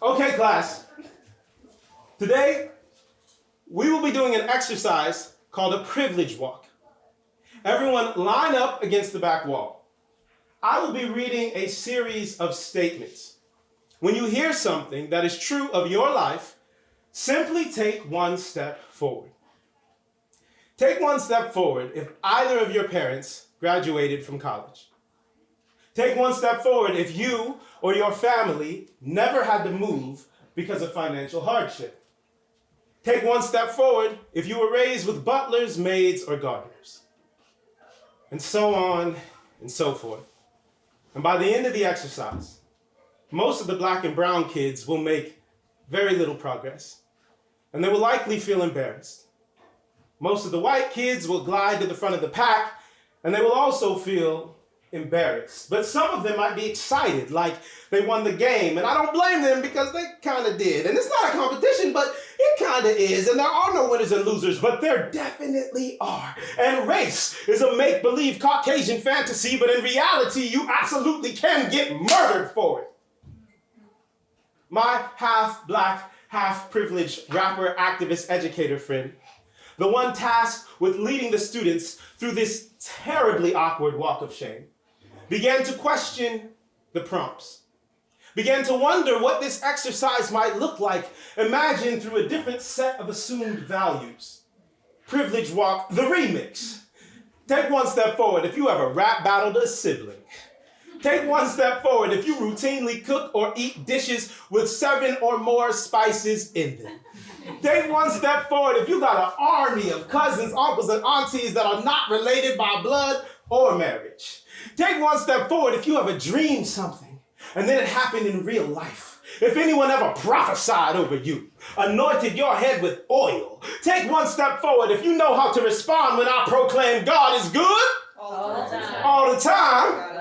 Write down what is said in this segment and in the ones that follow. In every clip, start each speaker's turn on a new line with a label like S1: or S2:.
S1: Okay, class. Today, we will be doing an exercise called a privilege walk. Everyone line up against the back wall. I will be reading a series of statements. When you hear something that is true of your life, simply take one step forward. Take one step forward if either of your parents graduated from college. Take one step forward if you or your family never had to move because of financial hardship. Take one step forward if you were raised with butlers, maids, or gardeners. And so on and so forth. And by the end of the exercise, most of the black and brown kids will make very little progress, and they will likely feel embarrassed. Most of the white kids will glide to the front of the pack, and they will also feel embarrassed. But some of them might be excited, like they won the game, and I don't blame them because they kind of did. And it's not a competition, but it kind of is, and there are no winners and losers, but there definitely are. And race is a make-believe Caucasian fantasy, but in reality, you absolutely can get murdered for it. My half-black, half-privileged rapper, activist, educator friend, the one tasked with leading the students through this terribly awkward walk of shame, began to question the prompts, began to wonder what this exercise might look like, imagined through a different set of assumed values. Privilege walk, the remix. Take one step forward if you ever rap battled a sibling. Take one step forward if you routinely cook or eat dishes with 7 or more spices in them. Take one step forward if you got an army of cousins, uncles, and aunties that are not related by blood or marriage. Take one step forward if you ever dreamed something and then it happened in real life. If anyone ever prophesied over you, anointed your head with oil. Take one step forward if you know how to respond when I proclaim God is good. All the time. All the time.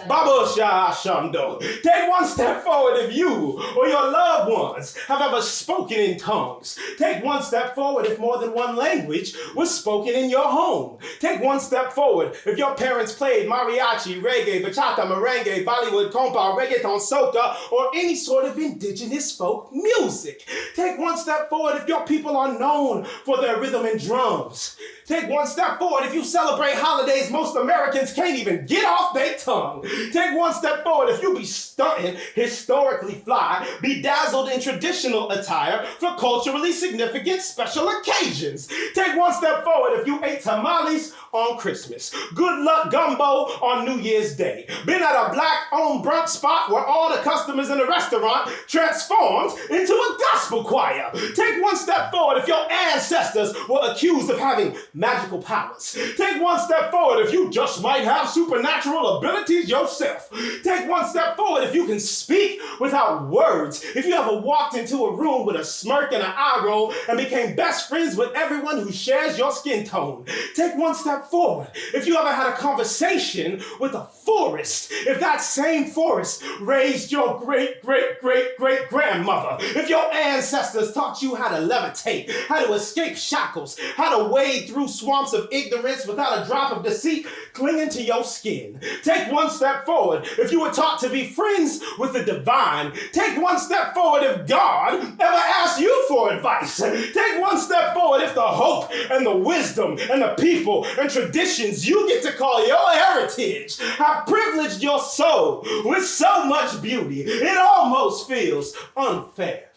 S1: Babosha Shando. Take one step forward if you or your loved ones have ever spoken in tongues. Take one step forward if more than one language was spoken in your home. Take one step forward if your parents played mariachi, reggae, bachata, merengue, Bollywood, compa, reggaeton, soca, or any sort of indigenous folk music. Take one step forward if your people are known for their rhythm and drums. Take one step forward if you celebrate holidays most Americans can't even get off their tongue. Take one step forward if you be stunting, historically fly, bedazzled in traditional attire for culturally significant special occasions. Take one step forward if you ate tamales on Christmas, good luck gumbo on New Year's Day, been at a black-owned brunch spot where all the customers in the restaurant transformed into a gospel choir. Take one step forward if your ancestors were accused of having magical powers. Take one step forward if you just might have supernatural abilities yourself. Take one step forward if you can speak without words. If you ever walked into a room with a smirk and an eye roll and became best friends with everyone who shares your skin tone. Take one step forward if you ever had a conversation with a forest. If that same forest raised your great-great-great-great-grandmother. If your ancestors taught you how to levitate, how to escape shackles, how to wade through swamps of ignorance without a drop of deceit clinging to your skin. Take one step forward if you were taught to be friends with the divine. Take one step forward if God ever asked you for advice. Take one step forward if the hope and the wisdom and the people and traditions you get to call your heritage have privileged your soul with so much beauty it almost feels unfair.